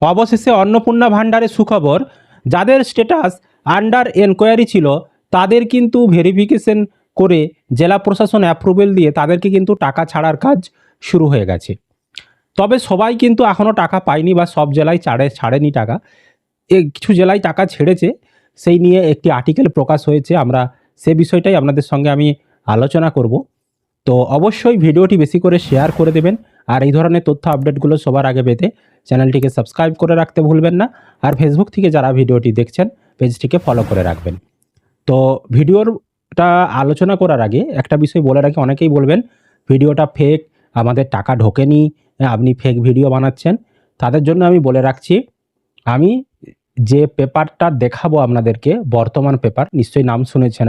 অবশেষে অন্নপূর্ণা ভাণ্ডারের সুখবর, যাদের স্ট্যাটাস আন্ডার এনকোয়ারি ছিল তাদের কিন্তু ভেরিফিকেশন করে জেলা প্রশাসন অ্যাপ্রুভেল দিয়ে তাদেরকে কিন্তু টাকা ছাড়ার কাজ শুরু হয়ে গেছে। তবে সবাই কিন্তু এখনও টাকা পায়নি বা সব জেলায় ছাড়েনি টাকা। কিছু জেলায় টাকা ছেড়েছে, সেই নিয়ে একটি আর্টিকেল প্রকাশ হয়েছে। আমরা সে বিষয়টাই আপনাদের সঙ্গে আমি আলোচনা করব। তো অবশ্যই ভিডিওটি বেশি করে শেয়ার করে দেবেন, আর এই ধরনের তথ্য আপডেটগুলো সবার আগে পেতে চ্যানেলটিকে সাবস্ক্রাইব করে রাখতে ভুলবেন না। আর ফেসবুক থেকে যারা ভিডিওটি দেখছেন পেজটিকে ফলো করে রাখবেন। তো ভিডিওটা আলোচনা করার আগে একটা বিষয় বলে রাখি, অনেকেই বলবেন ভিডিওটা ফেক, আমাদের টাকা ঢোকেনি, আপনি ফেক ভিডিও বানাচ্ছেন। তাদের জন্য আমি বলে রাখছি, আমি যে পেপারটা দেখাবো আপনাদেরকে, বর্তমান পেপার, নিশ্চয়ই নাম শুনেছেন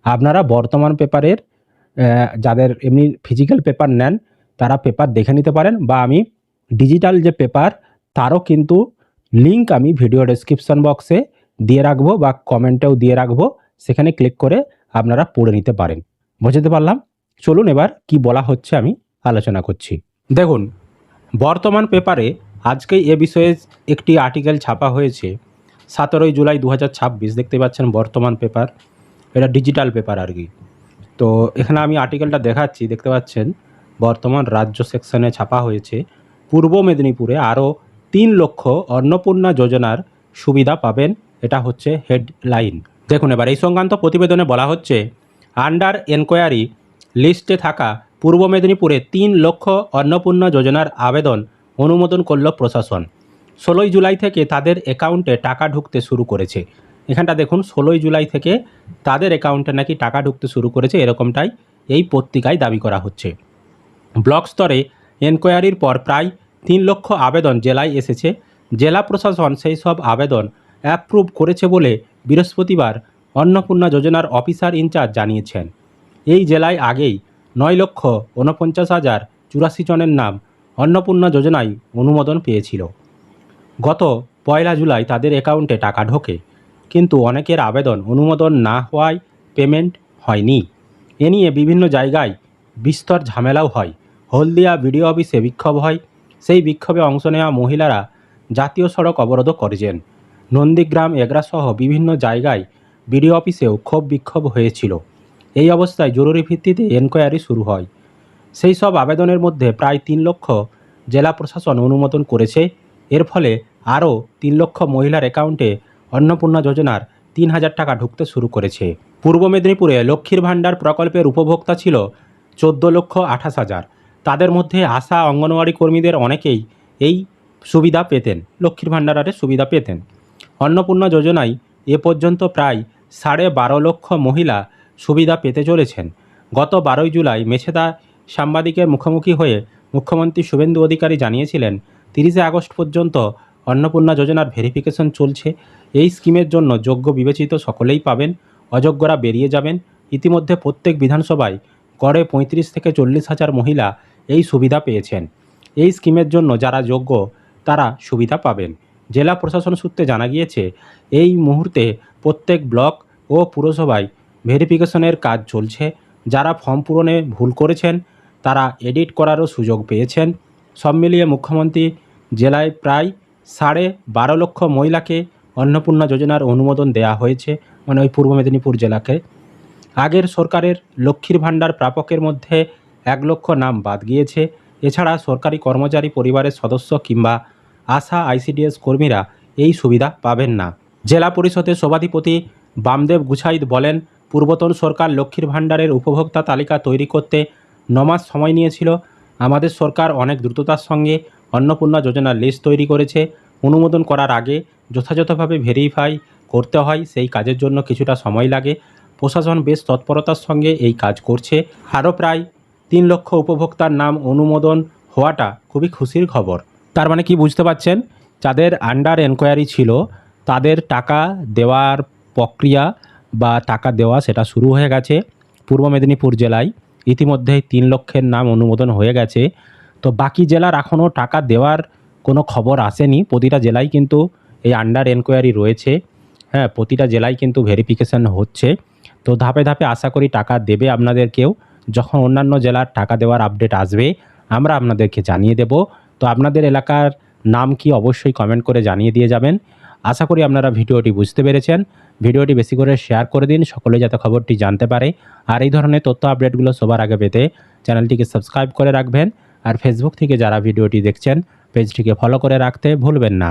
আপনারা বর্তমান পেপারের যাদের এমনি ফিজিক্যাল পেপার নেন তারা পেপার দেখে নিতে পারেন, বা আমি ডিজিটাল যে পেপার তারও কিন্তু লিঙ্ক আমি ভিডিও ডেসক্রিপশন বক্সে দিয়ে রাখবো বা কমেন্টেও দিয়ে রাখবো, সেখানে ক্লিক করে আপনারা পড়ে নিতে পারেন। বুঝতে পারলাম? চলুন এবার কি বলা হচ্ছে আমি আলোচনা করছি। দেখুন, বর্তমান পেপারে আজকেই এ বিষয়ে একটি আর্টিকেল ছাপা হয়েছে। 17 জুলাই 2026 দেখতে পাচ্ছেন বর্তমান পেপার, এটা ডিজিটাল পেপার আর কি। তো এখানে আমি আর্টিকেলটা দেখাচ্ছি, দেখতে পাচ্ছেন বর্তমান রাজ্য সেকশনে ছাপা হয়েছে। পূর্ব মেদিনীপুরে আরও 3 লক্ষ অন্নপূর্ণা যোজনার সুবিধা পাবেন, এটা হচ্ছে হেডলাইন। দেখুন এবার এই সংক্রান্ত প্রতিবেদনে বলা হচ্ছে, আন্ডার এনকোয়ারি লিস্টে থাকা পূর্ব মেদিনীপুরে 3 লক্ষ অন্নপূর্ণা যোজনার আবেদন অনুমোদন করল প্রশাসন। 16 জুলাই থেকে তাদের অ্যাকাউন্টে টাকা ঢুকতে শুরু করেছে। এখানটা দেখুন, 16 জুলাই থেকে তাদের অ্যাকাউন্টে নাকি টাকা ঢুকতে শুরু করেছে, এরকমটাই এই পত্রিকায় দাবি করা হচ্ছে। ব্লক স্তরে এনকোয়ারির পর প্রায় 3 লক্ষ আবেদন জেলায় এসেছে। জেলা প্রশাসন সেই সব আবেদন অ্যাপ্রুভ করেছে বলে বৃহস্পতিবার অন্নপূর্ণা যোজনার অফিসার ইনচার্জ জানিয়েছেন। এই জেলায় আগেই 9,49,084 জনের নাম অন্নপূর্ণা যোজনায় অনুমোদন পেয়েছিল। গত 1 জুলাই তাদের অ্যাকাউন্টে টাকা ঢোকে, কিন্তু অনেকের আবেদন অনুমোদন না হওয়ায় পেমেন্ট হয়নি। এ নিয়ে বিভিন্ন জায়গায় বিস্তর ঝামেলাও হয়। হলদিয়া বিডিও অফিসে বিক্ষোভ হয়, সেই বিক্ষোভে অংশ নেওয়া মহিলারা জাতীয় সড়ক অবরোধ করেছেন। নন্দীগ্রাম, এগরা সহ বিভিন্ন জায়গায় বিডিও অফিসেও ক্ষোভ বিক্ষোভ হয়েছিল। এই অবস্থায় জরুরি ভিত্তিতে এনকোয়ারি শুরু হয়। সেই সব আবেদনের মধ্যে প্রায় 3 লক্ষ জেলা প্রশাসন অনুমোদন করেছে। এর ফলে আরও 3 লক্ষ মহিলার অ্যাকাউন্টে অন্নপূর্ণা যোজনার 3,000 টাকা ঢুকতে শুরু করেছে। পূর্ব মেদিনীপুরে লক্ষ্মীর ভাণ্ডার প্রকল্পের উপভোক্তা ছিল 14,28,000। তাদের মধ্যে আশা, অঙ্গনওয়াড়ি কর্মীদের অনেকেই এই সুবিধা পেতেন, লক্ষ্মীর ভাণ্ডারের সুবিধা পেতেন। অন্নপূর্ণা যোজনায় এ পর্যন্ত প্রায় 12.5 লক্ষ মহিলা সুবিধা পেতে চলেছেন। গত 12 জুলাই মেছেদা সাংবাদিকের মুখোমুখি হয়ে মুখ্যমন্ত্রী শুভেন্দু অধিকারী জানিয়েছিলেন, 30 আগস্ট পর্যন্ত অন্নপূর্ণা যোজনার ভেরিফিকেশন চলছে। এই স্কিমের জন্য যোগ্য বিবেচিত সকলেই পাবেন, অযোগ্যরা বেরিয়ে যাবেন। ইতিমধ্যে প্রত্যেক বিধানসভায় গড়ে 35 থেকে 40 হাজার মহিলা এই সুবিধা পেয়েছেন। এই স্কিমের জন্য যারা যোগ্য তারা সুবিধা পাবেন। জেলা প্রশাসন সূত্রে জানা গিয়েছে, এই মুহূর্তে প্রত্যেক ব্লক ও পুরসভায় ভেরিফিকেশনের কাজ চলছে। যারা ফর্ম পূরণে ভুল করেছেন তারা এডিট করারও সুযোগ পেয়েছেন। সব মিলিয়ে মুখ্যমন্ত্রী জেলায় প্রায় 12.5 লক্ষ মহিলাকে অন্নপূর্ণা যোজনার অনুমোদন দেওয়া হয়েছে, মানে ওই পূর্ব মেদিনীপুর জেলাকে। আগের সরকারের লক্ষ্মীর ভাণ্ডার প্রাপকের মধ্যে 1 লক্ষ নাম বাদ গিয়েছে। এছাড়া সরকারি কর্মচারী পরিবারের সদস্য কিংবা আশা, আইসিডিএস কর্মীরা এই সুবিধা পাবেন না। জেলা পরিষদের সভাধিপতি বামদেব গুছাইত বলেন, পূর্বতন সরকার লক্ষ্মীর ভাণ্ডারের উপভোক্তা তালিকা তৈরি করতে 9 মাস সময় নিয়েছিল। আমাদের সরকার অনেক দ্রুততার সঙ্গে অন্নপূর্ণা যোজনার লিস্ট তৈরি করেছে। অনুমোদন করার আগে যথাযথভাবে ভেরিফাই করতে হয়, সেই কাজের জন্য কিছুটা সময় লাগে। প্রশাসন বেশ তৎপরতার সঙ্গে এই কাজ করছে। আরও প্রায় 3 লক্ষ উপভোক্তার নাম অনুমোদন হওয়াটা খুবই খুশির খবর। তার মানে কি বুঝতে পারছেন, যাদের আন্ডার এনকোয়ারি ছিল তাদের টাকা দেওয়ার প্রক্রিয়া বা টাকা দেওয়া সেটা শুরু হয়ে গেছে। পূর্ব মেদিনীপুর জেলায় ইতিমধ্যেই 3 লক্ষের নাম অনুমোদন হয়ে গেছে। তো বাকি জেলার এখনও টাকা দেওয়ার কোনো খবর আসেনি। প্রতিটা জেলায় কিন্তু এই আন্ডার এনকোয়ারি রয়েছে। হ্যাঁ, প্রতিটা জেলায় কিন্তু ভেরিফিকেশান হচ্ছে। তো ধাপে ধাপে আশা করি টাকা দেবে আপনাদেরকেও। যখন অন্যান্য জেলার টাকা দেওয়ার আপডেট আসবে আমরা আপনাদেরকে জানিয়ে দেব। তো আপনাদের এলাকার নাম কি অবশ্যই কমেন্ট করে জানিয়ে দিয়ে যাবেন। আশা করি আপনারা ভিডিওটি বুঝতে পেরেছেন। ভিডিওটি বেশি করে শেয়ার করে দিন, সকলে যাতে খবরটি জানতে পারে। আর এই ধরনের তথ্য আপডেটগুলো সবার আগে পেতে চ্যানেলটিকে সাবস্ক্রাইব করে রাখবেন। আর ফেসবুক থেকে যারা ভিডিওটি দেখছেন পেজটিকে ফলো করে রাখতে ভুলবেন না।